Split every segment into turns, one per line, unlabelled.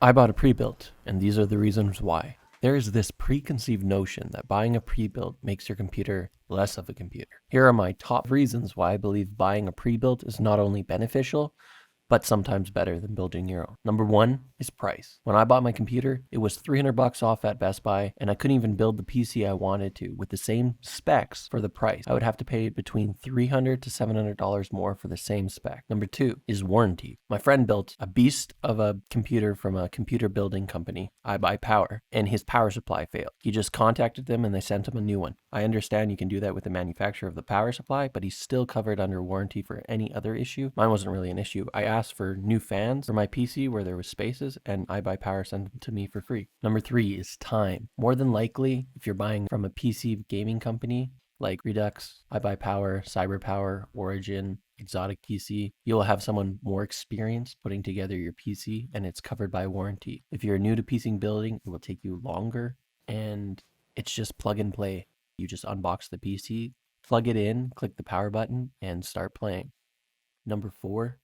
I bought a pre-built, and these are the reasons why. There is this preconceived notion that buying a pre-built makes your computer less of a computer. Here are my top reasons why I believe buying a pre-built is not only beneficial, but sometimes better than building your own. Number one is price. When I bought my computer, it was $300 off at Best Buy, and I couldn't even build the PC I wanted to with the same specs for the price. I would have to pay between $300 to $700 more for the same spec. Number two is warranty. My friend built a beast of a computer from a computer building company, iBuyPower, and his power supply failed. He just contacted them and they sent him a new one. I understand you can do that with the manufacturer of the power supply, but he's still covered under warranty for any other issue. Mine wasn't really an issue. I asked for new fans for my PC where there was spaces, and iBuyPower sent them to me for free. Number three is time. More than likely, if you're buying from a PC gaming company like Redux, iBuyPower, CyberPower, Origin, Exotic PC, you'll have someone more experienced putting together your PC, and it's covered by warranty. If you're new to PC building, it will take you longer, and it's just plug and play. You just unbox the PC, plug it in, click the power button, and start playing. Number four,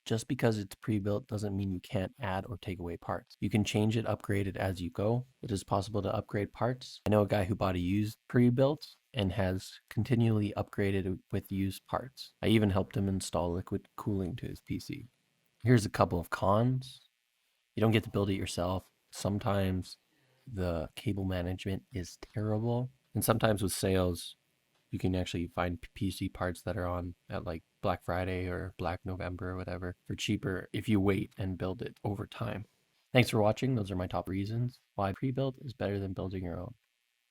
just because it's pre-built doesn't mean you can't add or take away parts. You can change it, upgrade it as you go. It is possible to upgrade parts. I know a guy who bought a used pre-built and has continually upgraded it with used parts. I even helped him install liquid cooling to his PC. Here's a couple of cons. You don't get to build it yourself. Sometimes the cable management is terrible. And sometimes with sales, you can actually find PC parts that are on at like Black Friday or Black November or whatever for cheaper if you wait and build it over time. Thanks for watching. Those are my top reasons why pre-built is better than building your own.